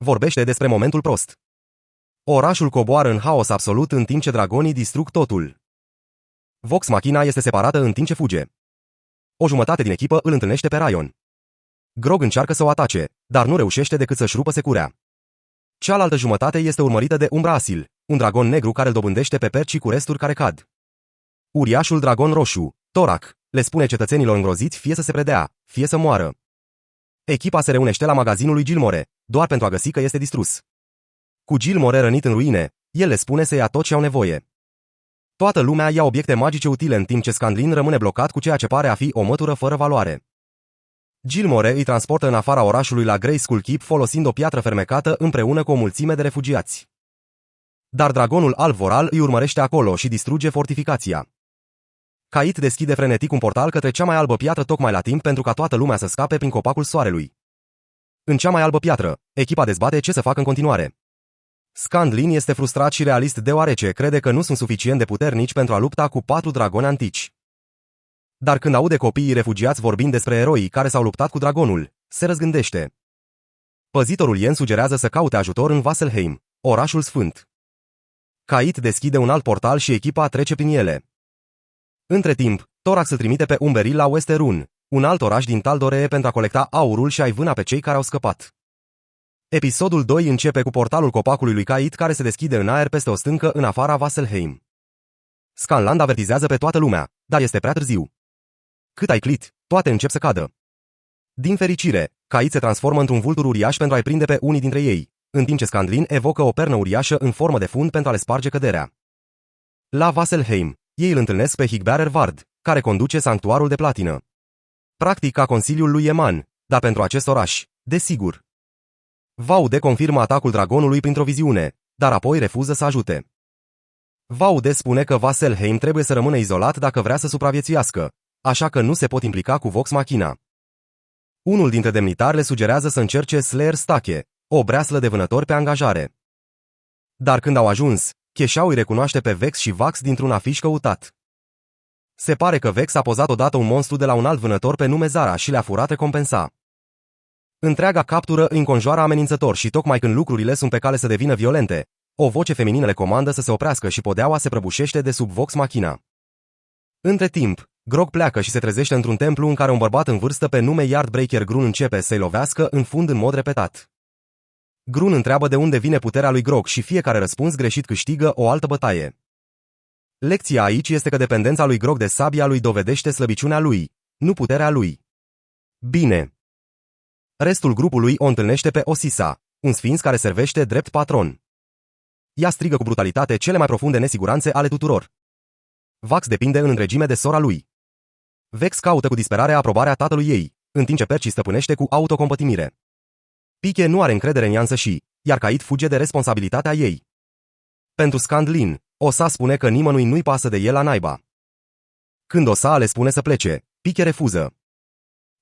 vorbește despre momentul prost. Orașul coboară în haos absolut în timp ce dragonii distrug totul. Vox Machina este separată în timp ce fuge. O jumătate din echipă îl întâlnește pe Ryan. Grog încearcă să o atace, dar nu reușește decât să-și rupă securea. Cealaltă jumătate este urmărită de Umbrasil, un dragon negru care îl dobândește pe percii cu resturi care cad. Uriașul dragon roșu, Torak, le spune cetățenilor îngroziți fie să se predea, fie să moară. Echipa se reunește la magazinul lui Gilmore, doar pentru a găsi că este distrus. Cu Gilmore rănit în ruine, el le spune să ia tot ce au nevoie. Toată lumea ia obiecte magice utile în timp ce Scandlin rămâne blocat cu ceea ce pare a fi o mătură fără valoare. Gilmore îi transportă în afara orașului la Grey Skull Keep folosind o piatră fermecată împreună cu o mulțime de refugiați. Dar dragonul alb voral îi urmărește acolo și distruge fortificația. Kait deschide frenetic un portal către cea mai albă piatră tocmai la timp pentru ca toată lumea să scape prin copacul soarelui. În cea mai albă piatră, echipa dezbate ce să facă în continuare. Scandlin este frustrat și realist deoarece crede că nu sunt suficient de puternici pentru a lupta cu 4 dragoni antici. Dar când aude copiii refugiați vorbind despre eroii care s-au luptat cu dragonul, se răzgândește. Păzitorul Yen sugerează să caute ajutor în Vasselheim, orașul sfânt. Kait deschide un alt portal și echipa trece prin ele. Între timp, Thorax îl trimite pe Umberil la Westerun, un alt oraș din Taldoree pentru a colecta aurul și a-i vâna pe cei care au scăpat. Episodul 2 începe cu portalul copacului lui Kait care se deschide în aer peste o stâncă în afara Vasselheim. Scanland avertizează pe toată lumea, dar este prea târziu. Cât ai clit, toate încep să cadă. Din fericire, Kait se transformă într-un vultur uriaș pentru a-i prinde pe unii dintre ei, în timp ce Scandlin evocă o pernă uriașă în formă de fund pentru a le sparge căderea. La Vasselheim, ei îl întâlnesc pe Higbearer Vard, care conduce sanctuarul de platină. Practic ca consiliul lui Eman, dar pentru acest oraș, desigur. Vaude confirmă atacul dragonului printr-o viziune, dar apoi refuză să ajute. Vaude spune că Vasselheim trebuie să rămână izolat dacă vrea să supraviețuiască, așa că nu se pot implica cu Vox Machina. Unul dintre demnitari le sugerează să încerce Slayer Stake, o breaslă de vânători pe angajare. Dar când au ajuns, Cheșau îi recunoaște pe Vex și Vax dintr-un afiș căutat. Se pare că Vex a pozat odată un monstru de la un alt vânător pe nume Zara și le-a furat recompensa. Întreaga captură îi înconjoară amenințător și tocmai când lucrurile sunt pe cale să devină violente, o voce feminină le comandă să se oprească și podeaua se prăbușește de sub Vox Machina. Între timp, Grog pleacă și se trezește într-un templu în care un bărbat în vârstă pe nume Yardbreaker Grun începe să-i lovească în fund în mod repetat. Grun întreabă de unde vine puterea lui Grog și fiecare răspuns greșit câștigă o altă bătaie. Lecția aici este că dependența lui Grog de sabia lui dovedește slăbiciunea lui, nu puterea lui. Bine. Restul grupului o întâlnește pe Osisa, un sfinț care servește drept patron. Ea strigă cu brutalitate cele mai profunde nesiguranțe ale tuturor. Vax depinde în întregime de sora lui. Vex caută cu disperare aprobarea tatălui ei, în timp ce Percy stăpânește cu autocompătimire. Piche nu are încredere în ea însăși, iar Kait fuge de responsabilitatea ei. Pentru Scandlin, Osa spune că nimănui nu-i pasă de el la naiba. Când Osa le spune să plece, Piche refuză.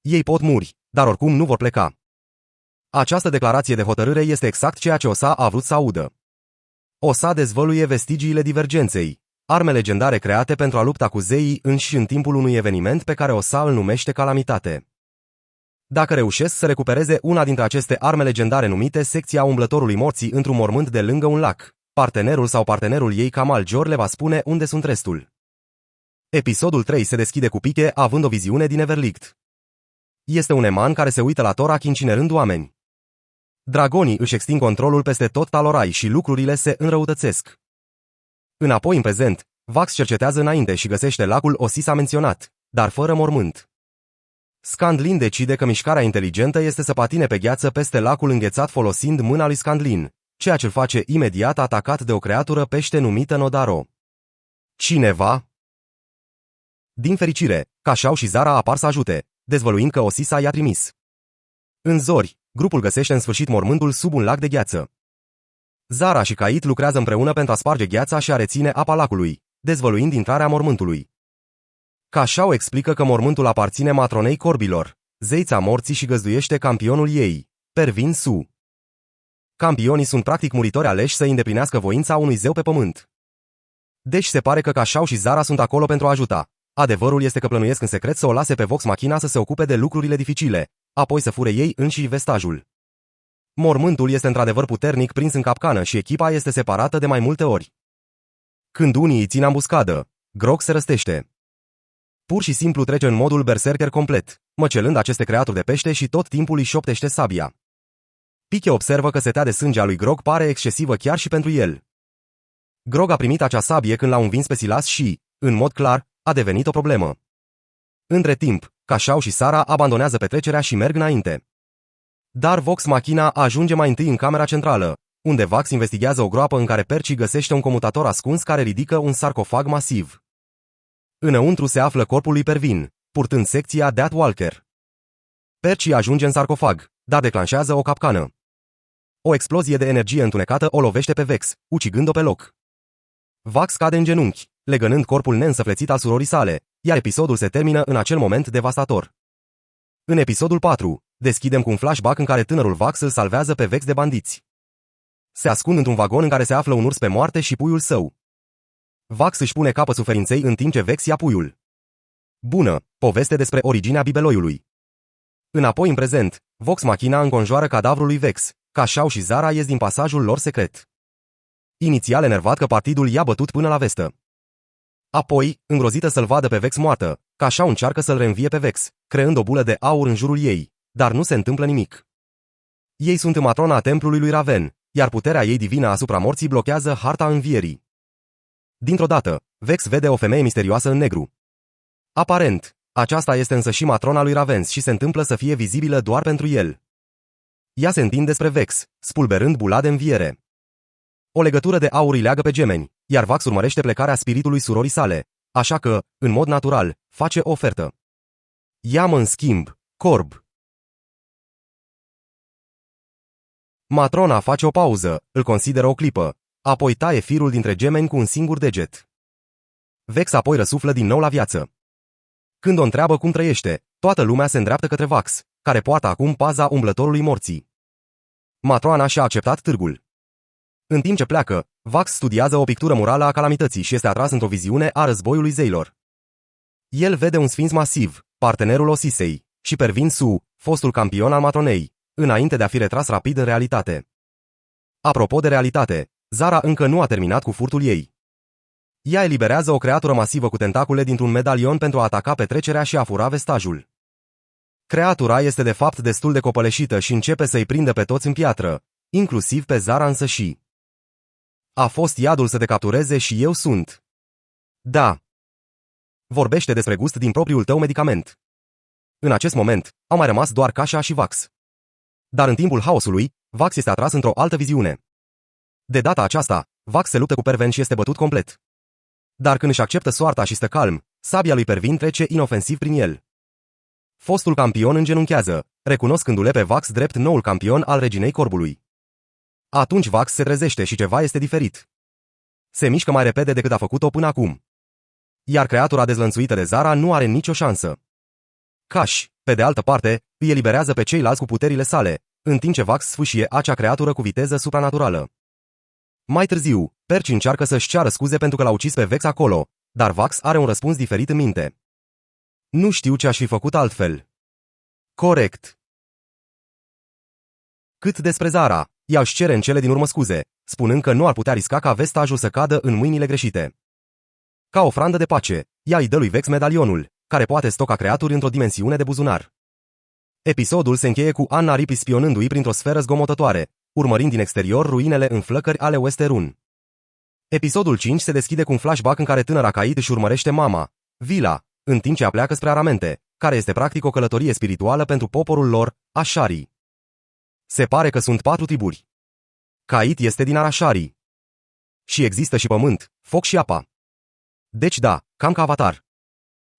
Ei pot muri, dar oricum nu vor pleca. Această declarație de hotărâre este exact ceea ce Osa a vrut să audă. Osa dezvăluie vestigiile divergenței, arme legendare create pentru a lupta cu zeii înși în timpul unui eveniment pe care Osa îl numește calamitate. Dacă reușesc să recupereze una dintre aceste arme legendare numite secția umblătorului morții într-un mormânt de lângă un lac, partenerul sau partenerul ei Kamal Jor le va spune unde sunt restul. Episodul 3 se deschide cu Piche având o viziune din Everlicht. Este un eman care se uită la Thorak incinerând oameni. Dragonii își extind controlul peste tot Talorai și lucrurile se înrăutățesc. Înapoi în prezent, Vax cercetează înainte și găsește lacul Osisa menționat, dar fără mormânt. Scandlin decide că mișcarea inteligentă este să patine pe gheață peste lacul înghețat folosind mâna lui Scandlin, ceea ce îl face imediat atacat de o creatură pește numită Nodaro. Cineva? Din fericire, Cashau și Zara apar să ajute, dezvăluind că Osisa i-a trimis. În zori, grupul găsește în sfârșit mormântul sub un lac de gheață. Zara și Kait lucrează împreună pentru a sparge gheața și a reține apa lacului, dezvăluind intrarea mormântului. Cashau explică că mormântul aparține matronei corbilor, zeița morții și găzduiește campionul ei, Pervin Su. Campionii sunt practic muritori aleși să îndeplinească voința unui zeu pe pământ. Deci se pare că Cashau și Zara sunt acolo pentru a ajuta. Adevărul este că plănuiesc în secret să o lase pe Vox Machina să se ocupe de lucrurile dificile, apoi să fure ei înșiși vestajul. Mormântul este într-adevăr puternic prins în capcană și echipa este separată de mai multe ori. Când unii îi țin ambuscadă, Grog se răstește. Pur și simplu trece în modul berserker complet, măcelând aceste creaturi de pește și tot timpul îi șoptește sabia. Piche observă că setea de sânge a lui Grog pare excesivă chiar și pentru el. Grog a primit acea sabie când l-a învins pe Silas și, în mod clar, a devenit o problemă. Între timp, Cashau și Sara abandonează petrecerea și merg înainte. Dar Vox Machina ajunge mai întâi în camera centrală, unde Vax investigează o groapă în care Percy găsește un comutator ascuns care ridică un sarcofag masiv. Înăuntru se află corpul lui Pervin, purtând secția Death Walker. Percy ajunge în sarcofag, dar declanșează o capcană. O explozie de energie întunecată o lovește pe Vex, ucigând-o pe loc. Vax cade în genunchi, legănând corpul neînsăflețit al surorii sale, iar episodul se termină în acel moment devastator. În episodul 4, deschidem cu un flashback în care tânărul Vax îl salvează pe Vex de bandiți. Se ascund într-un vagon în care se află un urs pe moarte și puiul său. Vax își pune capăt suferinței în timp ce Vex ia puiul. Bună, poveste despre originea bibeloiului. Înapoi în prezent, Vox Machina înconjoară cadavrul lui Vex, Cashau și Zara ies din pasajul lor secret. Inițial enervat că partidul i-a bătut până la vestă. Apoi, îngrozită să-l vadă pe Vex moartă, Cashau încearcă să-l reînvie pe Vex, creând o bulă de aur în jurul ei, dar nu se întâmplă nimic. Ei sunt matrona templului lui Raven, iar puterea ei divină asupra morții blochează harta învierii. Dintr-o dată, Vex vede o femeie misterioasă în negru. Aparent, aceasta este însă și matrona lui Ravens și se întâmplă să fie vizibilă doar pentru el. Ea se întinde spre Vex, spulberând bula de înviere. O legătură de aur îi leagă pe gemeni, iar Vax urmărește plecarea spiritului surorii sale, așa că, în mod natural, face o ofertă. Ia-mă în schimb, corb. Matrona face o pauză, îl consideră o clipă, apoi taie firul dintre gemeni cu un singur deget. Vex apoi răsuflă din nou la viață. Când o întreabă cum trăiește, toată lumea se îndreaptă către Vax, care poartă acum paza umblătorului morții. Matroana și-a acceptat târgul. În timp ce pleacă, Vax studiază o pictură murală a calamității și este atras într-o viziune a războiului zeilor. El vede un sfinț masiv, partenerul Osisei, și Pervin Su, fostul campion al matronei, înainte de a fi retras rapid în realitate. Apropo de realitate, Zara încă nu a terminat cu furtul ei. Ea eliberează o creatură masivă cu tentacule dintr-un medalion pentru a ataca petrecerea și a fura vestajul. Creatura este de fapt destul de copăleșită și începe să-i prindă pe toți în piatră, inclusiv pe Zara însăși. A fost iadul să te captureze și eu sunt. Da. Vorbește despre gust din propriul tău medicament. În acest moment, au mai rămas doar Casha și Vax. Dar în timpul haosului, Vax este atras într-o altă viziune. De data aceasta, Vax se luptă cu Perven și este bătut complet. Dar când își acceptă soarta și stă calm, sabia lui Pervin trece inofensiv prin el. Fostul campion îngenunchează, recunoscându-le pe Vax drept noul campion al reginei corbului. Atunci Vax se trezește și ceva este diferit. Se mișcă mai repede decât a făcut-o până acum. Iar creatura dezlănțuită de Zara nu are nicio șansă. Cash, pe de altă parte, îi eliberează pe ceilalți cu puterile sale, în timp ce Vax sfâșie acea creatură cu viteză supranaturală. Mai târziu, Percy încearcă să-și ceară scuze pentru că l-a ucis pe Vex acolo, dar Vax are un răspuns diferit în minte. Nu știu ce aș fi făcut altfel. Corect. Cât despre Zara, ea își cere în cele din urmă scuze, spunând că nu ar putea risca ca vestajul să cadă în mâinile greșite. Ca ofrandă de pace, ea îi dă lui Vex medalionul, care poate stoca creaturi într-o dimensiune de buzunar. Episodul se încheie cu Anna Rippy spionându-i printr-o sferă zgomotătoare, urmărind din exterior ruinele în flăcări ale Westerun. Episodul 5 se deschide cu un flashback în care tânăra Caid își urmărește mama, Vila, în timp ce pleacă spre Aramente, care este practic o călătorie spirituală pentru poporul lor, Ashari. Se pare că sunt 4 triburi. Caid este din Arashari. Și există și pământ, foc și apa. Deci da, cam ca Avatar.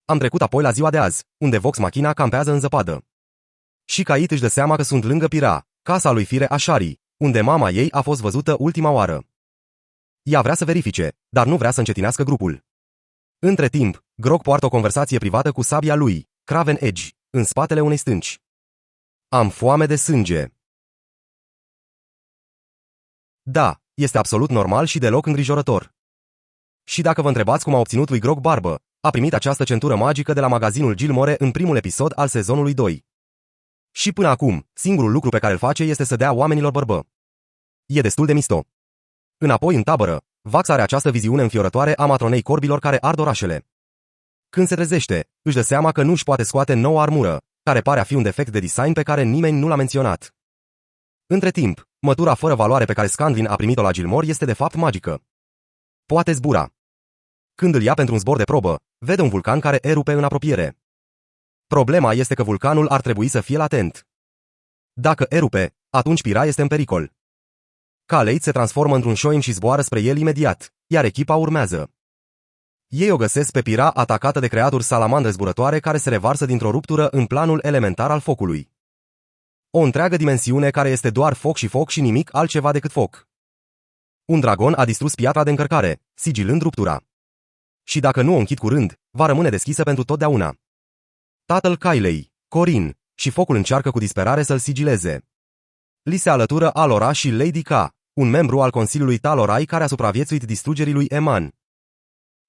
Am trecut apoi la ziua de azi, unde Vox Machina campează în zăpadă. Și Caid își dă seama că sunt lângă Pira, casa lui Fire Ashari, unde mama ei a fost văzută ultima oară. Ea vrea să verifice, dar nu vrea să încetinească grupul. Între timp, Grog poartă o conversație privată cu sabia lui, Craven Edge, în spatele unei stânci. Am foame de sânge. Da, este absolut normal și deloc îngrijorător. Și dacă vă întrebați cum a obținut lui Grog barbă, a primit această centură magică de la magazinul Gilmore în primul episod al sezonului 2. Și până acum, singurul lucru pe care îl face este să dea oamenilor bărbă. E destul de misto. Înapoi în tabără, Vax are această viziune înfiorătoare a matronei corbilor care ard orașele. Când se trezește, își dă seama că nu își poate scoate noua armură, care pare a fi un defect de design pe care nimeni nu l-a menționat. Între timp, mătura fără valoare pe care Scandlin a primit-o la Gilmore este de fapt magică. Poate zbura. Când îl ia pentru un zbor de probă, vede un vulcan care erupe în apropiere. Problema este că vulcanul ar trebui să fie latent. Dacă erupe, atunci Pira este în pericol. Khaled se transformă într-un șoim și zboară spre el imediat, iar echipa urmează. Ei o găsesc pe Pira atacată de creaturi salamandre zburătoare care se revarsă dintr-o ruptură în planul elementar al focului. O întreagă dimensiune care este doar foc și nimic altceva decât foc. Un dragon a distrus piatra de încărcare, sigilând ruptura. Și dacă nu o închid curând, va rămâne deschisă pentru totdeauna. Tatăl Kailei, Corin, și focul încearcă cu disperare să-l sigileze. Li se alătură Alora și Lady K, un membru al Consiliului Talorai care a supraviețuit distrugerii lui Eman.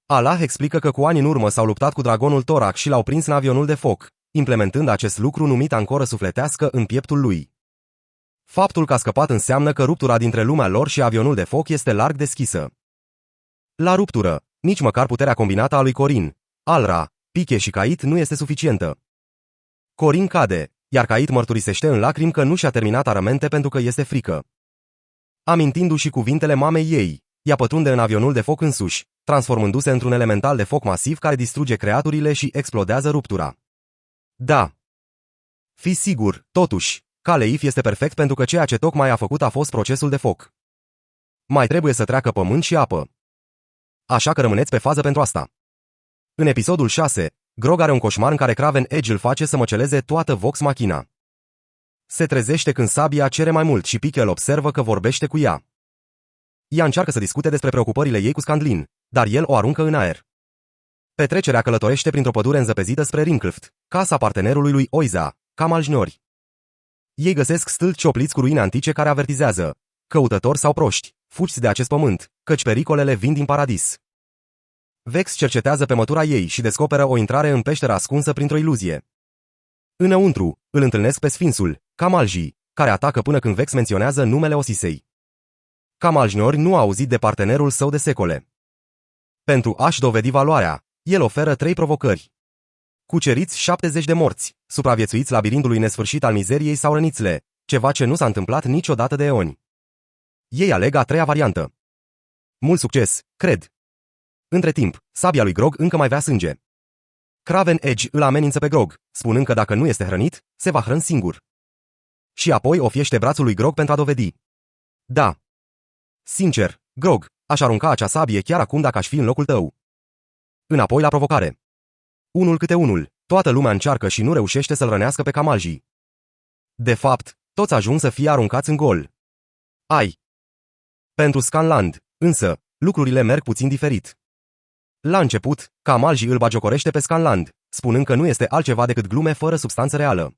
Allah explică că cu ani în urmă s-au luptat cu dragonul Torak și l-au prins în avionul de foc, implementând acest lucru numit ancoră sufletească în pieptul lui. Faptul că a scăpat înseamnă că ruptura dintre lumea lor și avionul de foc este larg deschisă. La ruptură, nici măcar puterea combinată a lui Corin, Alra, Piche și Kait nu este suficientă. Corin cade, iar Kait mărturisește în lacrimi că nu și-a terminat aramente pentru că este frică. Amintindu-și cuvintele mamei ei, ea pătrunde în avionul de foc însuși, transformându-se într-un elemental de foc masiv care distruge creaturile și explodează ruptura. Da. Fii sigur, totuși, Kaleif este perfect pentru că ceea ce tocmai a făcut a fost procesul de foc. Mai trebuie să treacă pământ și apă. Așa că rămâneți pe fază pentru asta. În episodul 6, Grog are un coșmar în care Craven Edge îl face să măceleze toată Vox Machina. Se trezește când Sabia cere mai mult și Pique îl observă că vorbește cu ea. Ea încearcă să discute despre preocupările ei cu Scandlin, dar el o aruncă în aer. Petrecerea călătorește printr-o pădure înzăpezită spre Rimcleft, casa partenerului lui Oiza, Camal-Jnori. Ei găsesc stâlpi ciopliți cu ruine antice care avertizează: căutători sau proști, fugiți de acest pământ, căci pericolele vin din paradis. Vex cercetează pe mătura ei și descoperă o intrare în peștera ascunsă printr-o iluzie. Înăuntru, îl întâlnesc pe Sfințul, Kamalji, care atacă până când Vex menționează numele Osisei. Camal-Jnori nu a auzit de partenerul său de secole. Pentru a-și dovedi valoarea, el oferă 3 provocări. Cuceriți 70 de morți, supraviețuiți labirintului nesfârșit al mizeriei sau răniți-le, ceva ce nu s-a întâmplat niciodată de eoni. Ei aleg a 3-a variantă. Mult succes, cred. Între timp, sabia lui Grog încă mai vrea sânge. Craven Edge îl amenință pe Grog, spunând că dacă nu este hrănit, se va hrăni singur. Și apoi o fiește brațul lui Grog pentru a dovedi. Da. Sincer, Grog, aș arunca acea sabie chiar acum dacă aș fi în locul tău. Înapoi la provocare. Unul câte unul, toată lumea încearcă și nu reușește să-l rănească pe Kamalji. De fapt, toți ajung să fie aruncați în gol. Ai. Pentru Scanland, însă, lucrurile merg puțin diferit. La început, Kamalji îl bagiocorește pe Scanland, spunând că nu este altceva decât glume fără substanță reală.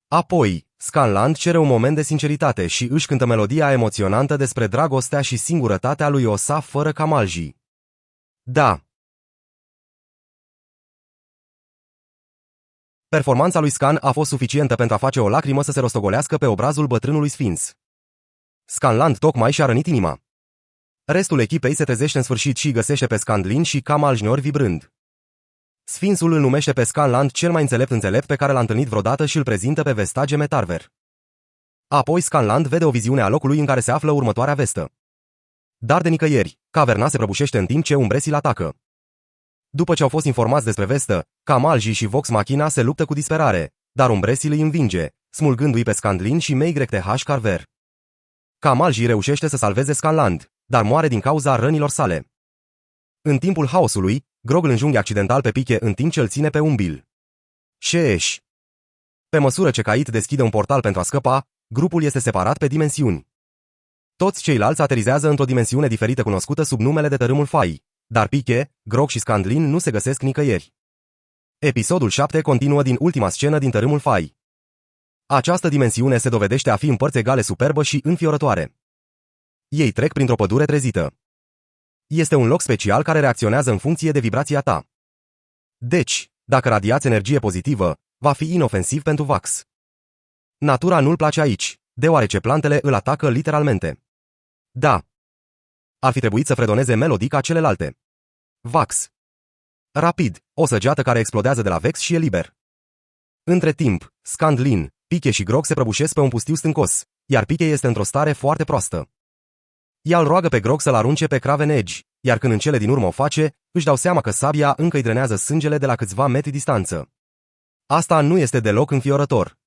Apoi, Scanland cere un moment de sinceritate și își cântă melodia emoționantă despre dragostea și singurătatea lui Osa fără Kamalji. Da. Performanța lui Scan a fost suficientă pentru a face o lacrimă să se rostogolească pe obrazul bătrânului Sfinț. Scanland tocmai și-a rănit inima. Restul echipei se trezește în sfârșit și găsește pe Scandlin și Camal-Jnori vibrând. Sfințul îl numește pe Scanland cel mai înțelept pe care l-a întâlnit vreodată și îl prezintă pe Vestage Metarver. Apoi Scanland vede o viziune a locului în care se află următoarea vestă. Dar de nicăieri, caverna se prăbușește în timp ce umbreții îl atacă. După ce au fost informați despre vestă, Kamalji și Vox Machina se luptă cu disperare, dar umbreții îi învinge, smulgându-i pe Scandlin și Meigrecth Carver. Kamalji reușește să salveze Scanland, dar moare din cauza rănilor sale. În timpul haosului, Grog îl înjunghe accidental pe Piche în timp ce îl ține pe umbil. Sheesh! Pe măsură ce Kait deschide un portal pentru a scăpa, grupul este separat pe dimensiuni. Toți ceilalți aterizează într-o dimensiune diferită cunoscută sub numele de Tărâmul Fai, dar Piche, Grog și Scandlin nu se găsesc nicăieri. Episodul 7 continuă din ultima scenă din Tărâmul Fai. Această dimensiune se dovedește a fi în părți egale superbă și înfiorătoare. Ei trec printr-o pădure trezită. Este un loc special care reacționează în funcție de vibrația ta. Deci, dacă radiați energie pozitivă, va fi inofensiv pentru Vax. Natura nu-l place aici, deoarece plantele îl atacă literalmente. Da. Ar fi trebuit să fredoneze melodic ca celelalte. Vax. Rapid, o săgeată care explodează de la Vex și e liber. Între timp, Scandlin, Piche și Grog se prăbușesc pe un pustiu stâncos, iar Piche este într-o stare foarte proastă. Ea îl roagă pe Grog să-l arunce pe Craven Edge, iar când în cele din urmă o face, își dau seama că sabia încă îi drenează sângele de la câțiva metri distanță. Asta nu este deloc înfiorător.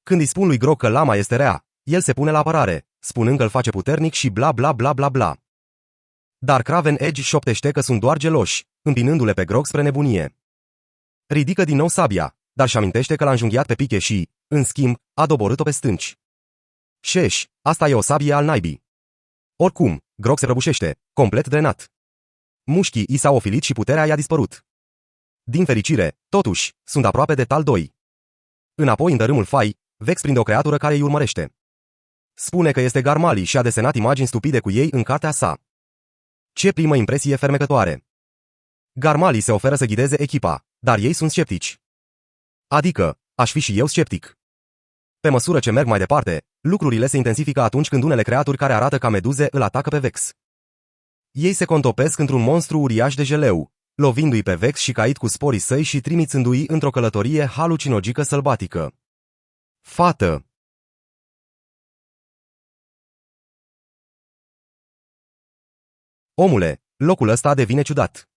Când îi spun lui Grog că lama este rea, el se pune la apărare, spunând că îl face puternic și bla bla bla bla bla. Dar Craven Edge șoptește că sunt doar geloși, împinându-le pe Grog spre nebunie. Ridică din nou sabia, dar și amintește că l-a înjunghiat pe Piche și, în schimb, a doborât-o pe stânci. Șeș, asta e o sabie al naibii. Oricum, Grog se prăbușește, complet drenat. Mușchii i s-au ofilit și puterea i-a dispărut. Din fericire, totuși, sunt aproape de Tal 2. Înapoi în dărâmul Fai, Vex prinde o creatură care îi urmărește. Spune că este Garmali și a desenat imagini stupide cu ei în cartea sa. Ce primă impresie fermecătoare! Garmali se oferă să ghideze echipa, dar ei sunt sceptici. Adică, aș fi și eu sceptic. Pe măsură ce merg mai departe, lucrurile se intensifică atunci când unele creaturi care arată ca meduze îl atacă pe Vex. Ei se contopesc într-un monstru uriaș de jeleu, lovindu-i pe Vex și Kaid cu sporii săi și trimițându-i într-o călătorie halucinogică sălbatică. Fată! Omule, locul ăsta devine ciudat.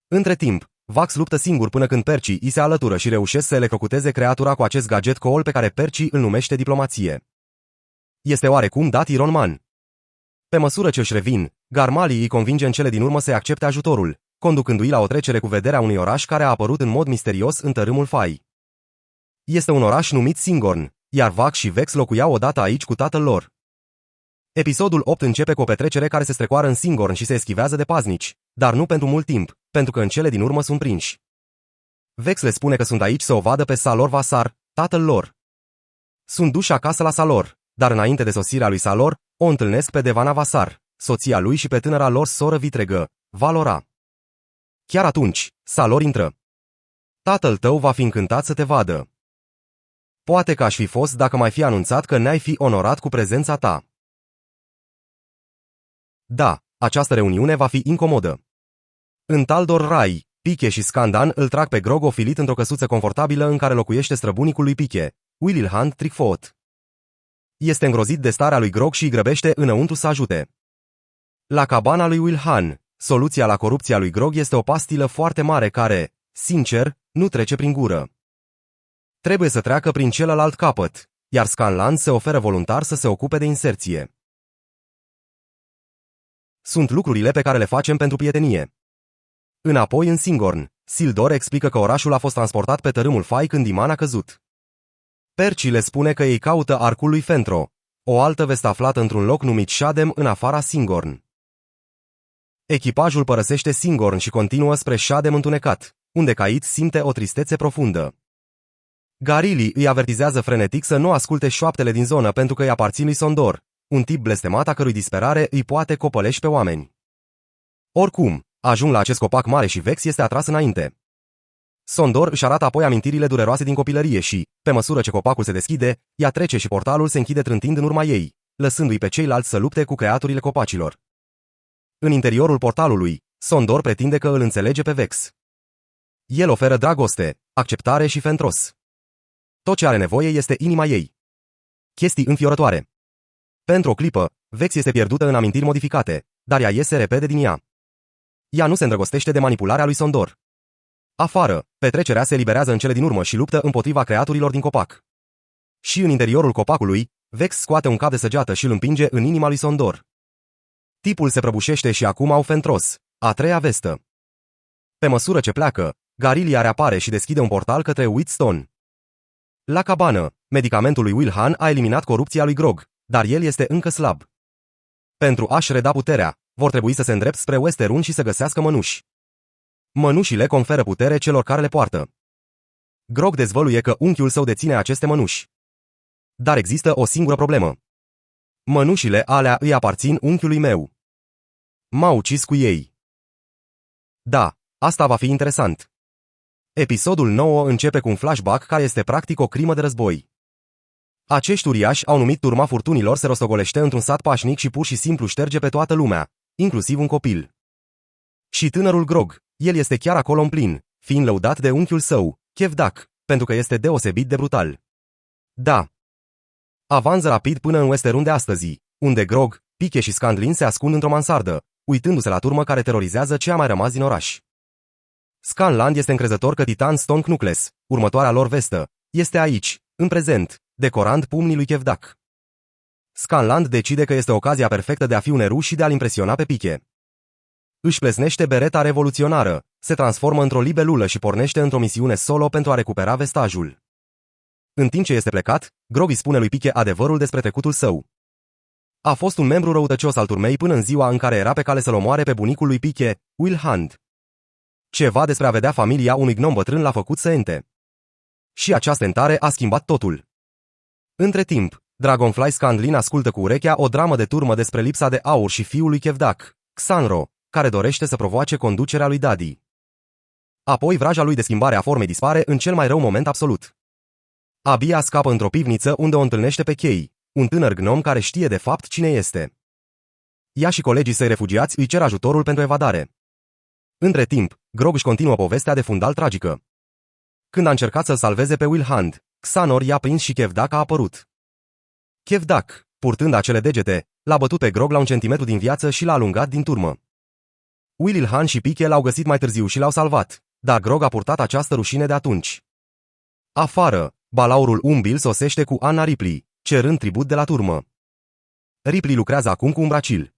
Între timp, Vax luptă singur până când Percy îi se alătură și reușesc să electrocuteze creatura cu acest gadget cool pe care Percy îl numește diplomație. Este oarecum dat Iron Man. Pe măsură ce își revin, Garmali îi convinge în cele din urmă să-i accepte ajutorul, conducându-i la o trecere cu vederea unui oraș care a apărut în mod misterios în tărâmul Fai. Este un oraș numit Singorn, iar Vax și Vex locuiau odată aici cu tatăl lor. Episodul 8 începe cu o petrecere care se strecoară în Singorn și se eschivează de paznici, dar nu pentru mult timp, pentru că în cele din urmă sunt prinși. Vex le spune că sunt aici să o vadă pe Salor Vasar, tatăl lor. Sunt duși acasă la Salor, dar înainte de sosirea lui Salor, o întâlnesc pe Devana Vasar, soția lui și pe tânăra lor soră vitregă, Valora. Chiar atunci, Salor intră. Tatăl tău va fi încântat să te vadă. Poate că aș fi fost dacă mai fi anunțat că ne-ai fi onorat cu prezența ta. Da, această reuniune va fi incomodă. În Taldor Rai, Piche și Scandan îl trag pe Grog ofilit într-o căsuță confortabilă în care locuiește străbunicul lui Piche, Willilhan Trickfoot. Este îngrozit de starea lui Grog și îi grăbește înăuntru să ajute. La cabana lui Willilhan, soluția la corupția lui Grog este o pastilă foarte mare care, sincer, nu trece prin gură. Trebuie să treacă prin celălalt capăt, iar Scanlan se oferă voluntar să se ocupe de inserție. Sunt lucrurile pe care le facem pentru prietenie. Înapoi în Singorn, Sildor explică că orașul a fost transportat pe tărâmul Fai când Iman a căzut. Percy le spune că ei caută arcul lui Fentro, o altă veste aflată într-un loc numit Shadem în afara Singorn. Echipajul părăsește Singorn și continuă spre Shadem întunecat, unde Kaid simte o tristețe profundă. Garili îi avertizează frenetic să nu asculte șoaptele din zonă pentru că îi aparțin lui Sondor, un tip blestemat a cărui disperare îi poate copăleși pe oameni. Oricum, ajung la acest copac mare și Vex este atras înainte. Sondor își arată apoi amintirile dureroase din copilărie și, pe măsură ce copacul se deschide, ea trece și portalul se închide trântind în urma ei, lăsându-i pe ceilalți să lupte cu creaturile copacilor. În interiorul portalului, Sondor pretinde că îl înțelege pe Vex. El oferă dragoste, acceptare și fentros. Tot ce are nevoie este inima ei. Chestii înfiorătoare. Pentru o clipă, Vex este pierdută în amintiri modificate, dar ea iese repede din ea. Ea nu se îndrăgostește de manipularea lui Sondor. Afară, petrecerea se eliberează în cele din urmă și luptă împotriva creaturilor din copac. Și în interiorul copacului, Vex scoate un cap de săgeată și îl împinge în inima lui Sondor. Tipul se prăbușește și acum au Fentros, a treia vestă. Pe măsură ce pleacă, Garilia reapare și deschide un portal către Wheatstone. La cabană, medicamentul lui Willilhan a eliminat corupția lui Grog, dar el este încă slab. Pentru a-și reda puterea, vor trebui să se îndrept spre Westerun și să găsească mănuși. Mănușile conferă putere celor care le poartă. Grog dezvăluie că unchiul său deține aceste mănuși. Dar există o singură problemă. Mănușile alea îi aparțin unchiului meu. M-a ucis cu ei. Da, asta va fi interesant. Episodul 9 începe cu un flashback care este practic o crimă de război. Acești uriași au numit turma furtunilor se rostogolește într-un sat pașnic și pur și simplu șterge pe toată lumea, inclusiv un copil. Și tânărul Grog, el este chiar acolo în plin, fiind lăudat de unchiul său, Kevdak, pentru că este deosebit de brutal. Da. Avanză rapid până în Westerun de astăzi, unde Grog, Pike și Scandlin se ascund într-o mansardă, uitându-se la turmă care terorizează ce a mai rămas din oraș. Scanland este încrezător că Titan Stone Knuckles, următoarea lor vestă, este aici, în prezent, decorand pumnii lui Kevdak. Scanland decide că este ocazia perfectă de a fi un erou și de a-l impresiona pe Pike. Își plesnește bereta revoluționară, se transformă într-o libelulă și pornește într-o misiune solo pentru a recupera vestajul. În timp ce este plecat, Grog îi spune lui Pike adevărul despre trecutul său. A fost un membru răutăcios al turmei până în ziua în care era pe cale să-l omoare pe bunicul lui Pike, Wilhand. Ceva despre a vedea familia unui gnom bătrân l-a făcut să ente. Și această entare a schimbat totul. Între timp, Dragonfly Scandlin ascultă cu urechea o dramă de turmă despre lipsa de aur și fiul lui Kevdak, Xanro, care dorește să provoace conducerea lui Daddy. Apoi vraja lui de schimbare a formei dispare în cel mai rău moment absolut. Abia scapă într-o pivniță unde o întâlnește pe Kei, un tânăr gnom care știe de fapt cine este. Ea și colegii săi refugiați îi cer ajutorul pentru evadare. Între timp, Grog își continuă povestea de fundal tragică. Când a încercat să-l salveze pe Wilhand, Xanor i-a prins și Kevdak a apărut. Kevdak, purtând acele degete, l-a bătut pe Grog la 1 centimetru din viață și l-a alungat din turmă. Wililhan și Pike l-au găsit mai târziu și l-au salvat, dar Grog a purtat această rușine de atunci. Afară, balaurul Umbil sosește cu Anna Ripley, cerând tribut de la turmă. Ripley lucrează acum cu Umbracil.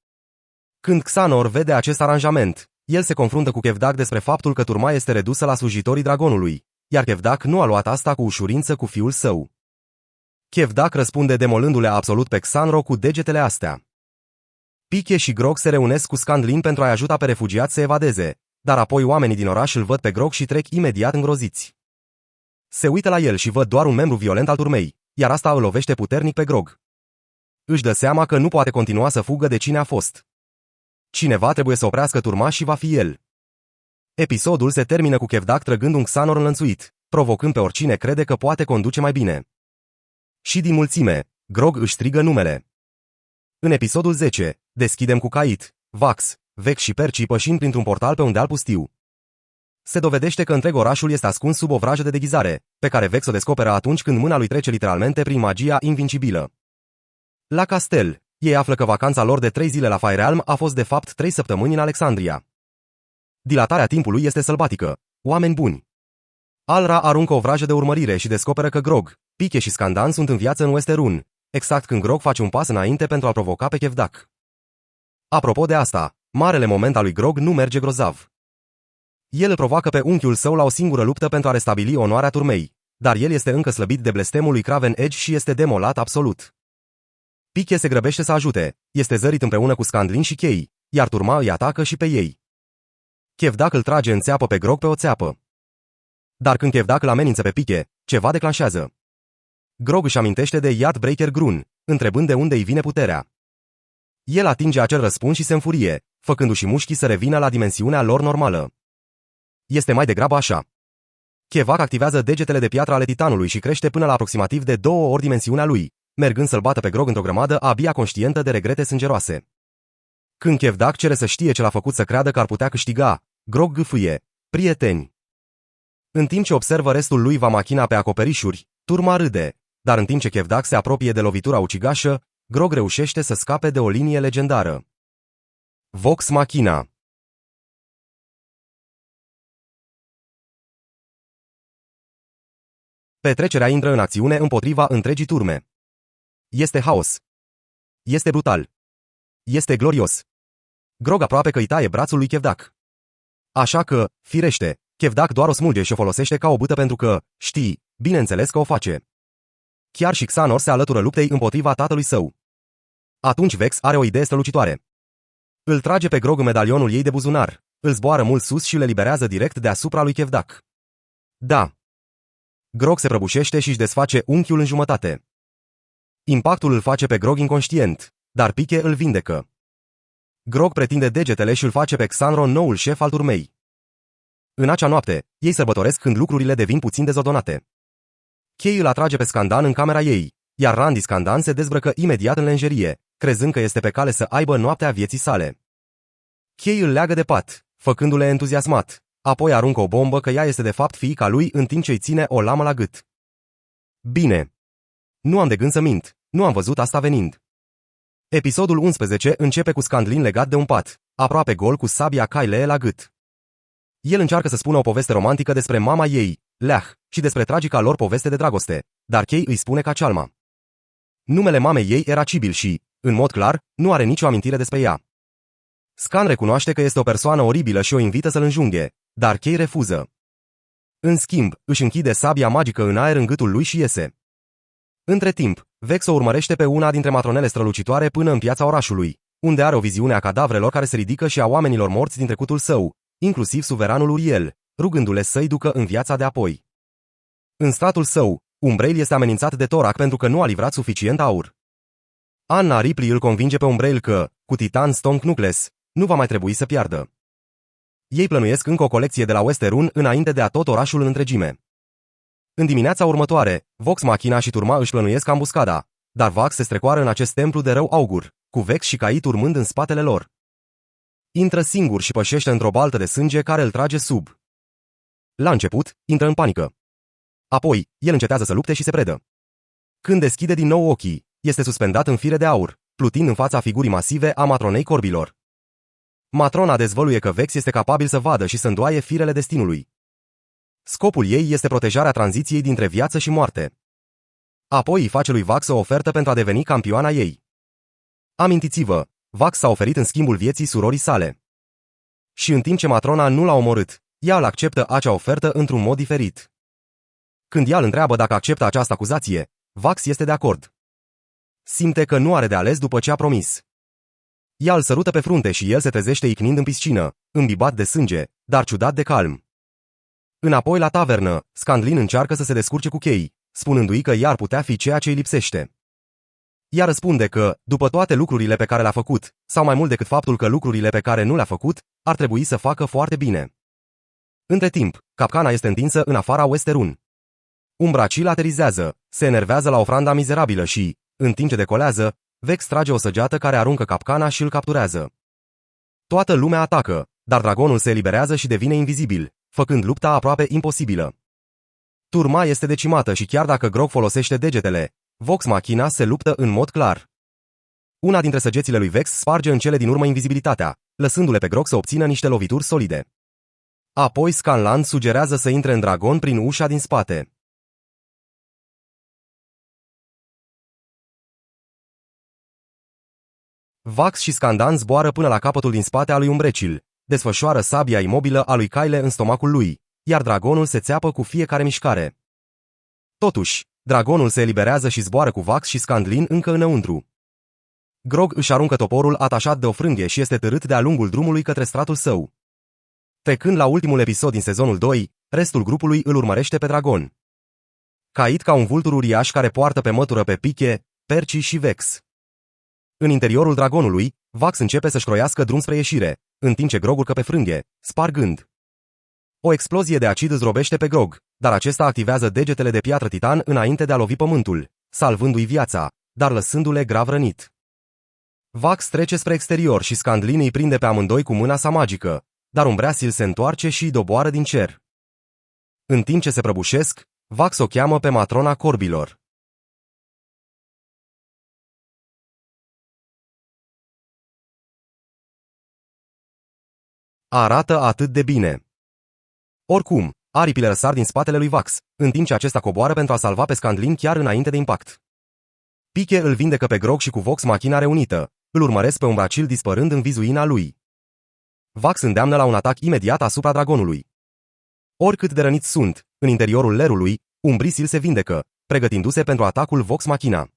Când Xanor vede acest aranjament, el se confruntă cu Kevdak despre faptul că turma este redusă la slujitorii dragonului, iar Kevdak nu a luat asta cu ușurință cu fiul său. Kevdak răspunde demolându-le absolut pe Xanro cu degetele astea. Pike și Grog se reunesc cu Scandlin pentru a-i ajuta pe refugiați să evadeze, dar apoi oamenii din oraș îl văd pe Grog și trec imediat îngroziți. Se uită la el și văd doar un membru violent al turmei, iar asta îl lovește puternic pe Grog. Își dă seama că nu poate continua să fugă de cine a fost. Cineva trebuie să oprească turma și va fi el. Episodul se termină cu Kevdak trăgând un Xanor înlănțuit, provocând pe oricine crede că poate conduce mai bine. Și din mulțime, Grog își strigă numele. În episodul 10, deschidem cu Kait, Vax, Vex și Perci pășind printr-un portal pe un deal pustiu. Se dovedește că întreg orașul este ascuns sub o vrajă de deghizare, pe care Vex o descoperă atunci când mâna lui trece literalmente prin magia invincibilă. La castel, ei află că vacanța lor de 3 zile la Firealm a fost de fapt 3 săptămâni în Alexandria. Dilatarea timpului este sălbatică. Oameni buni. Alra aruncă o vrajă de urmărire și descoperă că Grog, Pike și Scandan sunt în viață în Westerun, exact când Grog face un pas înainte pentru a provoca pe Kevdak. Apropo de asta, marele moment al lui Grog nu merge grozav. El îl provoacă pe unchiul său la o singură luptă pentru a restabili onoarea turmei, dar el este încă slăbit de blestemul lui Craven Edge și este demolat absolut. Pike se grăbește să ajute, este zărit împreună cu Scandlin și Kei, iar turma îi atacă și pe ei. Kevdak îl trage în țeapă pe Grog pe o țeapă. Dar când Kevdak îl amenință pe Pike, ceva declanșează. Grog își amintește de Yardbreaker Grun, întrebând de unde îi vine puterea. El atinge acel răspuns și se înfurie, făcându-și mușchii să revină la dimensiunea lor normală. Este mai degrabă așa. Kevdak activează degetele de piatră ale titanului și crește până la aproximativ de 2 ori dimensiunea lui, mergând să-l bată pe Grog într-o grămadă abia conștientă de regrete sângeroase. Când Kevdak cere să știe ce l-a făcut să creadă că ar putea câștiga, Grog gâfâie: prieteni. În timp ce observă restul lui va machina pe acoperișuri, turma râde, dar în timp ce Kevdak se apropie de lovitura ucigașă, Grog reușește să scape de o linie legendară. Vox Machina. Petrecerea intră în acțiune împotriva întregii turme. Este haos. Este brutal. Este glorios. Grog aproape că îi taie brațul lui Kevdak. Așa că, firește, Kevdak doar o smulge și o folosește ca o bâtă pentru că, știi, bineînțeles că o face. Chiar și Xanor se alătură luptei împotriva tatălui său. Atunci Vex are o idee strălucitoare. Îl trage pe Grog în medalionul ei de buzunar, îl zboară mult sus și le liberează direct deasupra lui Kevdak. Da. Grog se prăbușește și își desface unchiul în jumătate. Impactul îl face pe Grog inconștient, dar Pike îl vindecă. Grog pretinde degetele și îl face pe Xanro noul șef al turmei. În acea noapte, ei sărbătoresc când lucrurile devin puțin dezordonate. Kei îl atrage pe Scandan în camera ei, iar Randy Scandan se dezbrăcă imediat în lenjerie, crezând că este pe cale să aibă noaptea vieții sale. Kay îl leagă de pat, făcându-le entuziasmat, apoi aruncă o bombă că ea este de fapt fiica lui în timp ce îi ține o lamă la gât. Bine. Nu am de gând să mint, nu am văzut asta venind. Episodul 11 începe cu Scandlin legat de un pat, aproape gol cu sabia Kyle la gât. El încearcă să spună o poveste romantică despre mama ei, Leah, și despre tragica lor poveste de dragoste, dar Kay îi spune ca cealma. Numele mamei ei era Cibil și, în mod clar, nu are nicio amintire despre ea. Scan recunoaște că este o persoană oribilă și o invită să-l înjunghe, dar Kay refuză. În schimb, își închide sabia magică în aer în gâtul lui și iese. Între timp, Vex o urmărește pe una dintre matronele strălucitoare până în piața orașului, unde are o viziune a cadavrelor care se ridică și a oamenilor morți din trecutul său, inclusiv suveranul Uriel, rugându-le să-i ducă în viața de apoi. În statul său, Umbrail este amenințat de Torak pentru că nu a livrat suficient aur. Anna Ripley îl convinge pe Umbrail că, cu Titan Stone Knuckles, nu va mai trebui să piardă. Ei plănuiesc încă o colecție de la Westerun înainte de a tot orașul în întregime. În dimineața următoare, Vox Machina și Turma își plănuiesc ambuscada, dar Vax se strecoară în acest templu de rău augur, cu Vex și Kait urmând în spatele lor. Intră singur și pășește într-o baltă de sânge care îl trage sub. La început, intră în panică. Apoi, el încetează să lupte și se predă. Când deschide din nou ochii, este suspendat în fire de aur, plutind în fața figurii masive a matronei corbilor. Matrona dezvăluie că Vex este capabil să vadă și să îndoaie firele destinului. Scopul ei este protejarea tranziției dintre viață și moarte. Apoi îi face lui Vax o ofertă pentru a deveni campioana ei. Amintiți-vă, Vax s-a oferit în schimbul vieții surorii sale. Și în timp ce matrona nu l-a omorât, ea îl acceptă acea ofertă într-un mod diferit. Când ea îl întreabă dacă acceptă această acuzație, Vax este de acord. Simte că nu are de ales după ce a promis. Ea îl sărută pe frunte și el se trezește icnind în piscină, îmbibat de sânge, dar ciudat de calm. Înapoi la tavernă, Scandlin încearcă să se descurce cu Kay, spunându-i că ea ar putea fi ceea ce îi lipsește. Ea răspunde că, după toate lucrurile pe care le-a făcut, sau mai mult decât faptul că lucrurile pe care nu le-a făcut, ar trebui să facă foarte bine. Între timp, capcana este întinsă în afara Westerun. Umbracil aterizează, se enervează la ofranda mizerabilă și, în timp ce decolează, Vex trage o săgeată care aruncă capcana și îl capturează. Toată lumea atacă, dar dragonul se eliberează și devine invizibil, făcând lupta aproape imposibilă. Turma este decimată și chiar dacă Grog folosește degetele, Vox Machina se luptă în mod clar. Una dintre săgețile lui Vex sparge în cele din urmă invizibilitatea, lăsându-le pe Grog să obțină niște lovituri solide. Apoi Scanlan sugerează să intre în dragon prin ușa din spate. Vax și Scandan zboară până la capătul din spate al lui Umbrecil, desfășoară sabia imobilă a lui Kyle în stomacul lui, iar dragonul se țeapă cu fiecare mișcare. Totuși, dragonul se eliberează și zboară cu Vax și Scandlin încă înăuntru. Grog își aruncă toporul atașat de o frânghie și este târât de-a lungul drumului către stratul său. Trecând la ultimul episod din sezonul 2, restul grupului îl urmărește pe dragon. Cait ca un vultur uriaș care poartă pe mătură pe Piche, Perci și Vex. În interiorul dragonului, Vax începe să-și croiască drum spre ieșire, în timp ce Grog urcă pe frânghie, spargând. O explozie de acid zdrobește pe Grog, dar acesta activează degetele de piatră titan înainte de a lovi pământul, salvându-i viața, dar lăsându-le grav rănit. Vax trece spre exterior și Scandlin îi prinde pe amândoi cu mâna sa magică, dar Umbreasil se întoarce și îi doboară din cer. În timp ce se prăbușesc, Vax o cheamă pe matrona corbilor. Arată atât de bine. Oricum, aripile răsar din spatele lui Vax, în timp ce acesta coboară pentru a salva pe Scandlin chiar înainte de impact. Piche îl vindecă pe Grog și cu Vox Machina reunită, îl urmăresc pe Umbracil dispărând în vizuina lui. Vax îndeamnă la un atac imediat asupra dragonului. Oricât de răniți sunt, în interiorul lerului, Umbrisil se vindecă, pregătindu-se pentru atacul Vox Machina.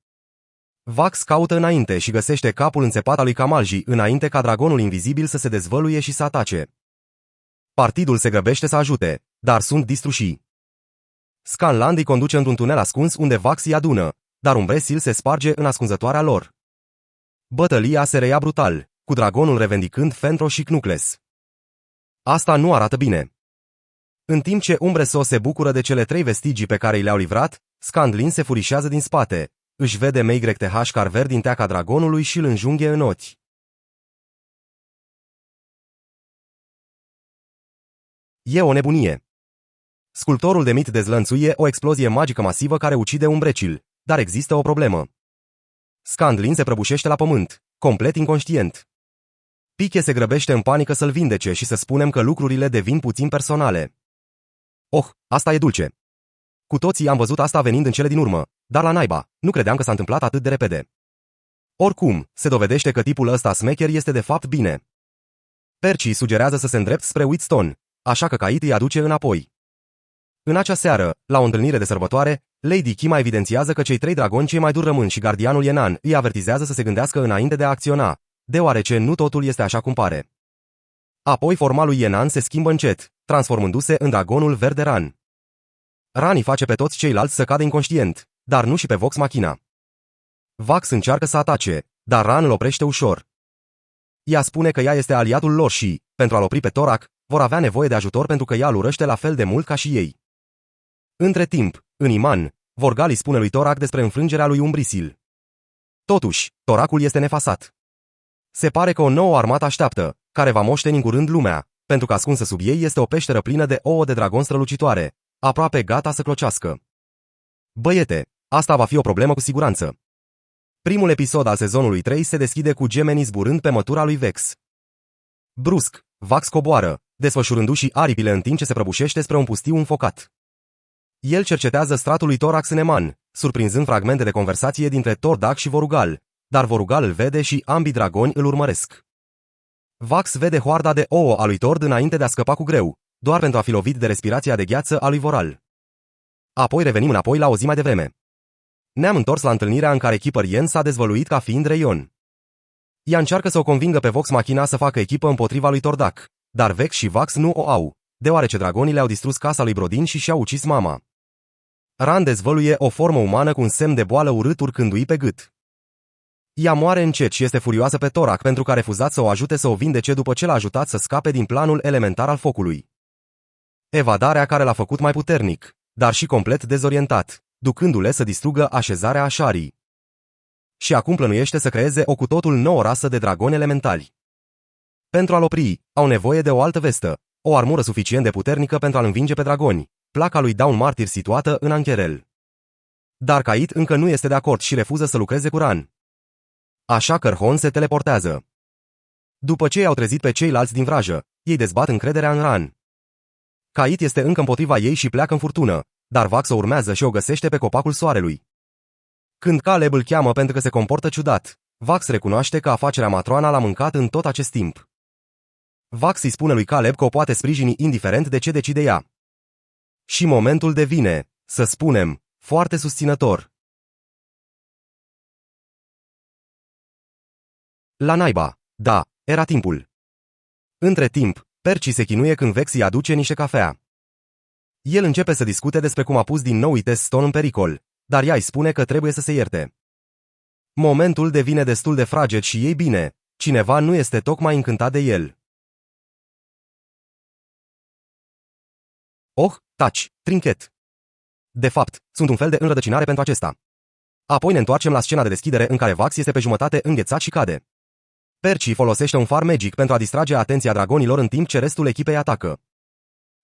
Vax caută înainte și găsește capul înțepat al lui Kamalji înainte ca dragonul invizibil să se dezvăluie și să atace. Partidul se grăbește să ajute, dar sunt distruși. Scanland îi conduce într-un tunel ascuns unde Vax îi adună, dar Umbresil se sparge în ascunzătoarea lor. Bătălia se reia brutal, cu dragonul revendicând Fentro și Knuckles. Asta nu arată bine. În timp ce Umbreso se bucură de cele 3 vestigii pe care i le-au livrat, Scandlin se furișează din spate, Își vede MYTH Carver din teaca dragonului și îl înjunghe în ochi. E o nebunie. Sculptorul de mit dezlănțuie o explozie magică masivă care ucide Umbrecil, dar există o problemă. Scandlin se prăbușește la pământ, complet inconștient. Piche se grăbește în panică să-l vindece și să spunem că lucrurile devin puțin personale. Oh, asta e dulce. Cu toții am văzut asta venind în cele din urmă, dar la naiba, nu credeam că s-a întâmplat atât de repede. Oricum, se dovedește că tipul ăsta smecher este de fapt bine. Percy sugerează să se îndrept spre Wheatstone, așa că Kate îi aduce înapoi. În acea seară, la o întâlnire de sărbătoare, Lady Kima evidențiază că cei 3 dragoni cei mai dur rămân și gardianul Yenan îi avertizează să se gândească înainte de a acționa, deoarece nu totul este așa cum pare. Apoi forma lui Yenan se schimbă încet, transformându-se în dragonul verde Ran. Ran îi face pe toți ceilalți să cadă inconștient, dar nu și pe Vox Machina. Vax încearcă să atace, dar Ran îl oprește ușor. Ea spune că ea este aliatul lor și, pentru a-l opri pe Torak, vor avea nevoie de ajutor pentru că ea îl urăște la fel de mult ca și ei. Între timp, în Iman, Vorgal îi spune lui Torak despre înfrângerea lui Umbrisil. Totuși, Toracul este nefasat. Se pare că o nouă armată așteaptă, care va moșteni în curând lumea, pentru că ascunsă sub ei este o peșteră plină de ouă de dragon strălucitoare, aproape gata să clocească. Băiete, asta va fi o problemă cu siguranță. Primul episod al sezonului 3 se deschide cu gemenii zburând pe mătura lui Vex. Brusc, Vax coboară, desfășurându-și aripile în timp ce se prăbușește spre un pustiu înfocat. El cercetează stratul lui Torax în Eman, surprinzând fragmente de conversație dintre Tordak și Vorugal, dar Vorugal îl vede și ambii dragoni îl urmăresc. Vax vede hoarda de ouă a lui Tord înainte de a scăpa cu greu, doar pentru a fi lovit de respirația de gheață a lui Voral. Apoi revenim înapoi la o zi mai devreme. Ne-am întors la întâlnirea în care Keeper Yen s-a dezvăluit ca fiind Reion. Ea încearcă să o convingă pe Vox Machina să facă echipă împotriva lui Tordak, dar Vex și Vax nu o au, deoarece dragonii le-au distrus casa lui Brodin și și-au ucis mama. Ran dezvăluie o formă umană cu un semn de boală urât urcându-i pe gât. Ea moare încet și este furioasă pe Torak pentru că a refuzat să o ajute să o vindece după ce l-a ajutat să scape din planul elementar al focului. Evadarea care l-a făcut mai puternic, dar și complet dezorientat, ducându-le să distrugă așezarea Asharii. Și acum plănuiește să creeze o cu totul nouă rasă de dragoni elementali. Pentru a-l opri, au nevoie de o altă vestă, o armură suficient de puternică pentru a-l învinge pe dragoni, placa lui Dawn Martyr situată în Ancherel. Dar Kait încă nu este de acord și refuză să lucreze cu Ran. Așa că Rhon se teleportează. După ce i-au trezit pe ceilalți din vrajă, ei dezbat încrederea în Ran. Kait este încă împotriva ei și pleacă în furtună, dar Vax o urmează și o găsește pe copacul soarelui. Când Caleb îl cheamă pentru că se comportă ciudat, Vax recunoaște că afacerea matroana l-a mâncat în tot acest timp. Vax îi spune lui Caleb că o poate sprijini indiferent de ce decide ea. Și momentul devine, să spunem, foarte susținător. La naiba, da, era timpul. Între timp, Percy se chinuie când Vex îi aduce niște cafea. El începe să discute despre cum a pus din nou Itest Stone în pericol, dar ea îi spune că trebuie să se ierte. Momentul devine destul de fraged și ei bine, cineva nu este tocmai încântat de el. Oh, taci, trinchet. De fapt, sunt un fel de înrădăcinare pentru acesta. Apoi ne întoarcem la scena de deschidere în care Vax este pe jumătate înghețat și cade. Percy folosește un far magic pentru a distrage atenția dragonilor în timp ce restul echipei atacă.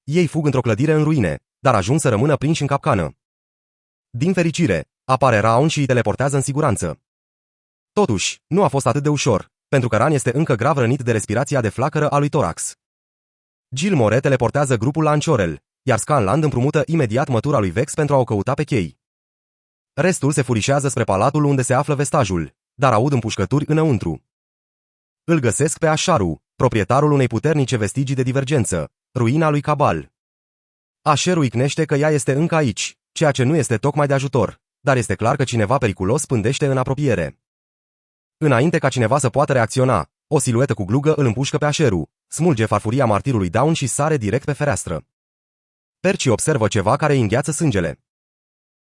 Ei fug într-o clădire în ruine, dar ajung să rămână prinși în capcană. Din fericire, apare Raun și îi teleportează în siguranță. Totuși, nu a fost atât de ușor, pentru că Ran este încă grav rănit de respirația de flacără a lui Torax. Gilmore teleportează grupul la Anchorel, iar Scanland împrumută imediat mătura lui Vex pentru a o căuta pe chei. Restul se furișează spre palatul unde se află vestajul, dar aud împușcături înăuntru. Îl găsesc pe Asharu, proprietarul unei puternice vestigii de divergență, ruina lui Cabal. Asheru îicnește că ea este încă aici, ceea ce nu este tocmai de ajutor, dar este clar că cineva periculos pândește în apropiere. Înainte ca cineva să poată reacționa, o siluetă cu glugă îl împușcă pe Asheru, smulge farfuria martirului Dawn și sare direct pe fereastră. Percy observă ceva care îi îngheață sângele.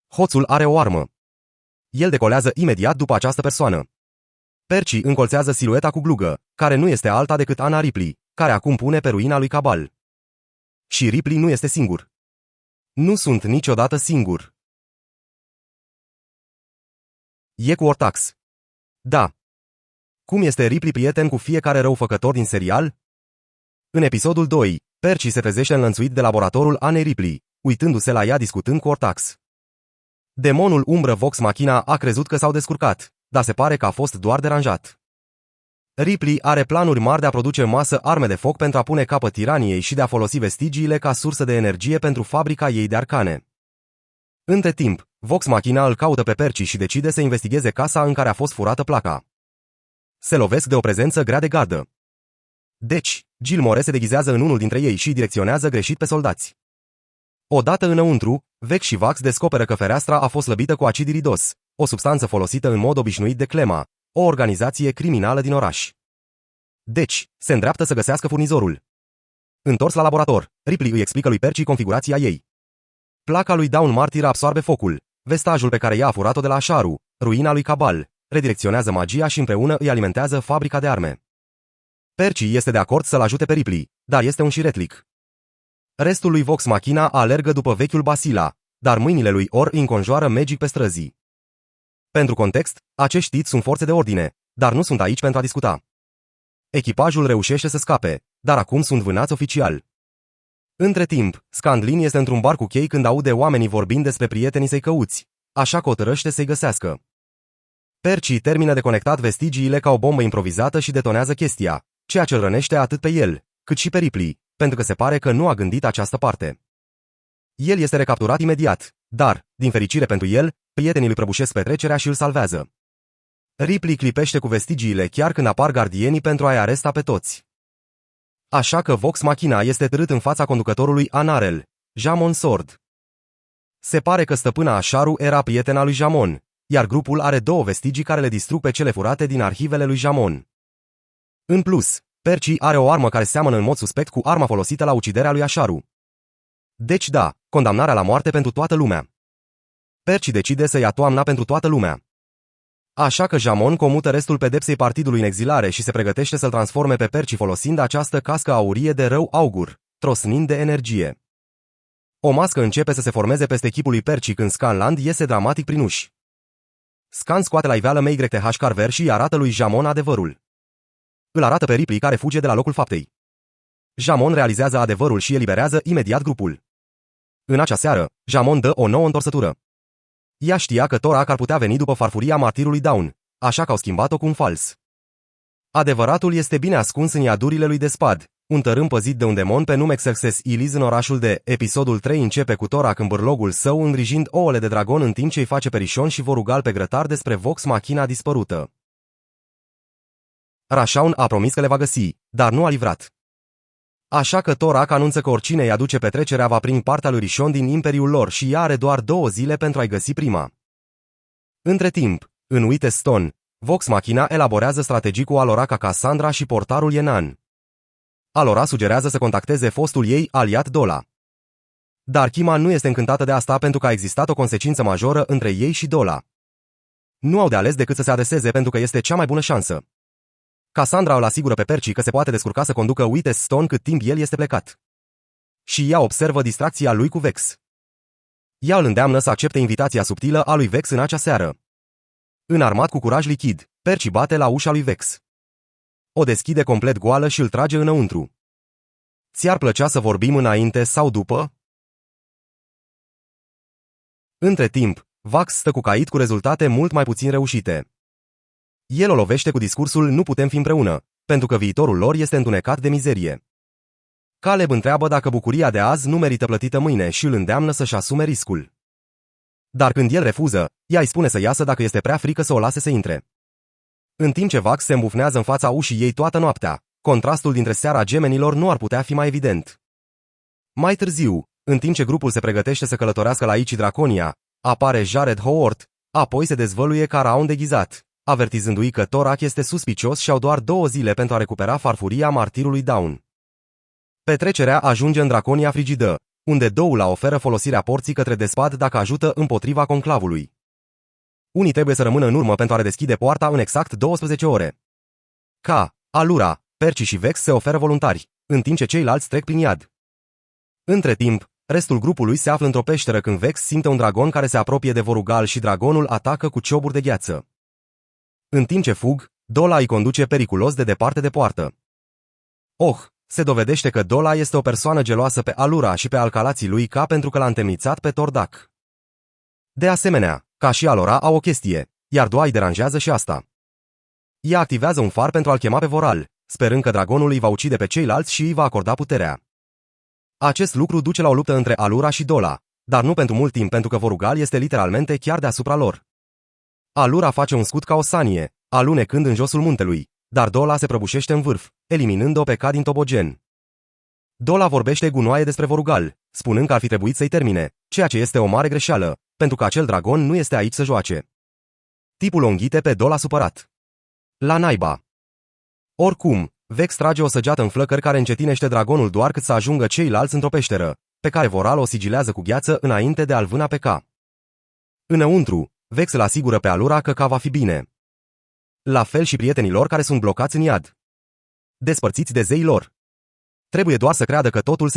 Hoțul are o armă. El decolează imediat după această persoană. Percy încolțează silueta cu glugă, care nu este alta decât Anna Ripley, care acum pune pe ruina lui Cabal. Și Ripley nu este singur. Nu sunt niciodată singur. E cu Ortax. Da. Cum este Ripley prieten cu fiecare răufăcător din serial? În episodul 2, Percy se trezește înlănțuit de laboratorul Anei Ripley, uitându-se la ea discutând cu Ortax. Demonul umbră Vox Machina a crezut că s-au descurcat, dar se pare că a fost doar deranjat. Ripley are planuri mari de a produce în masă arme de foc pentru a pune capăt tiraniei și de a folosi vestigiile ca sursă de energie pentru fabrica ei de arcane. Între timp, Vox Machina îl caută pe Percy și decide să investigheze casa în care a fost furată placa. Se lovesc de o prezență grea de gardă. Deci, Gilmore se deghizează în unul dintre ei și îi direcționează greșit pe soldați. Odată înăuntru, Vex și Vax descoperă că fereastra a fost slăbită cu acid iridos, o substanță folosită în mod obișnuit de Clema, o organizație criminală din oraș. Deci, se îndreaptă să găsească furnizorul. Întors la laborator, Ripley îi explică lui Percy configurația ei. Placa lui Dawn Martyr absorbe focul, vestajul pe care ea a furat-o de la Asharu, ruina lui Cabal, redirecționează magia și împreună îi alimentează fabrica de arme. Percy este de acord să-l ajute pe Ripley, dar este un șiretlic. Restul lui Vox Machina alergă după vechiul Basila, dar mâinile lui Or îi înconjoară Magic pe străzi. Pentru context, acești tiți sunt forțe de ordine, dar nu sunt aici pentru a discuta. Echipajul reușește să scape, dar acum sunt vânați oficial. Între timp, Scandlin este într-un bar cu chei când aude oamenii vorbind despre prietenii săi căuți, așa că hotărăște să-i găsească. Percy termină de conectat vestigiile ca o bombă improvizată și detonează chestia, ceea ce îl rănește atât pe el, cât și pe Ripley, pentru că se pare că nu a gândit această parte. El este recapturat imediat, dar, din fericire pentru el, prietenii lui prăbușesc petrecerea și îl salvează. Ripley clipește cu vestigiile chiar când apar gardienii pentru a-i aresta pe toți. Așa că Vox Machina este târât în fața conducătorului Anarel, Jamon Sword. Se pare că stăpâna Asharu era prietena lui Jamon, iar grupul are două vestigii care le distrug pe cele furate din arhivele lui Jamon. În plus, Percy are o armă care seamănă în mod suspect cu arma folosită la uciderea lui Asharu. Deci da, condamnarea la moarte pentru toată lumea. Percy decide să ia toamna pentru toată lumea. Așa că Jamon comută restul pedepsei partidului în exilare și se pregătește să-l transforme pe Percy folosind această cască aurie de rău augur, trosnind de energie. O mască începe să se formeze peste chipul lui Percy când Scanland iese dramatic prin uși. Scan scoate la iveală MYTH Carver și îi arată lui Jamon adevărul. Îl arată pe Ripley care fuge de la locul faptei. Jamon realizează adevărul și eliberează imediat grupul. În acea seară, Jamon dă o nouă întorsătură. Ea știa că Torak ar putea veni după farfuria martirului Dawn, așa că au schimbat-o cu un fals. Adevăratul este bine ascuns în iadurile lui Despad, un tărâm păzit de un demon pe nume Xerxes Ilis în orașul de. Episodul 3 începe cu Torak în bârlogul său îngrijind ouăle de dragon în timp ce îi face perișon și vorugal pe grătar despre Vox Machina dispărută. Rashaun a promis că le va găsi, dar nu a livrat. Așa că Torak anunță că oricine îi aduce petrecerea va primi partea lui Rishon din imperiul lor și ea are doar 2 zile pentru a-i găsi prima. Între timp, în Whitestone, Vox Machina elaborează strategii cu Alora ca Cassandra și portarul Yenan. Alora sugerează să contacteze fostul ei aliat Dola. Dar Kima nu este încântată de asta pentru că a existat o consecință majoră între ei și Dola. Nu au de ales decât să se adreseze pentru că este cea mai bună șansă. Cassandra îl asigură pe Percy că se poate descurca să conducă Whitestone cât timp el este plecat. Și ea observă distracția lui cu Vex. Ea îl îndeamnă să accepte invitația subtilă a lui Vex în acea seară. Înarmat cu curaj lichid, Percy bate la ușa lui Vex. O deschide complet goală și îl trage înăuntru. Ți-ar plăcea să vorbim înainte sau după? Între timp, Vax stă cu Cait cu rezultate mult mai puțin reușite. El o lovește cu discursul "nu putem fi împreună", pentru că viitorul lor este întunecat de mizerie. Caleb întreabă dacă bucuria de azi nu merită plătită mâine și îl îndeamnă să-și asume riscul. Dar când el refuză, ea îi spune să iasă dacă este prea frică să o lase să intre. În timp ce Vax se îmbufnează în fața ușii ei toată noaptea, contrastul dintre seara gemenilor nu ar putea fi mai evident. Mai târziu, în timp ce grupul se pregătește să călătorească la Ichi Draconia, apare Jared Howard, apoi se dezvăluie ca Raon deghizat, avertizându-i că Torak este suspicios și au doar 2 zile pentru a recupera farfuria martirului Dawn. Petrecerea ajunge în Draconia frigidă, unde Doula oferă folosirea porții către Despad dacă ajută împotriva conclavului. Unii trebuie să rămână în urmă pentru a redeschide poarta în exact 12 ore. Alura, Percy și Vex se oferă voluntari, în timp ce ceilalți trec prin iad. Între timp, Restul grupului se află într-o peșteră când Vex simte un dragon care se apropie de Vorugal și dragonul atacă cu cioburi de gheață. În timp ce fug, Dola îi conduce periculos de departe de poartă. Se dovedește că Dola este o persoană geloasă pe Alura și pe alcalații lui ca pentru că l-a întemnițat pe Tordac. De asemenea, ca și Alora au o chestie, iar Doa îi deranjează și asta. Ea activează un far pentru a-l chema pe Voral, sperând că dragonul îi va ucide pe ceilalți și îi va acorda puterea. Acest lucru duce la o luptă între Alura și Dola, dar nu pentru mult timp pentru că Vorugal este literalmente chiar deasupra lor. Alura face un scut ca o sanie, alunecând în josul muntelui, dar Dola se prăbușește în vârf, eliminând-o pe Ca din tobogen. Dola vorbește gunoaie despre Vorugal, spunând că ar fi trebuit să-i termine, ceea ce este o mare greșeală, pentru că acel dragon nu este aici să joace. Tipul o înghite pe Dola supărat. La naiba. Oricum, Vex trage o săgeată în flăcări care încetinește dragonul doar cât să ajungă ceilalți într-o peșteră, pe care Voral o sigilează cu gheață înainte de a-l vâna pe Ca. Înăuntru, Vex îl asigură pe Alura că Ca va fi bine. La fel și prietenilor care sunt blocați în iad. Despărțiți de zeii lor. Trebuie doar să creadă că totul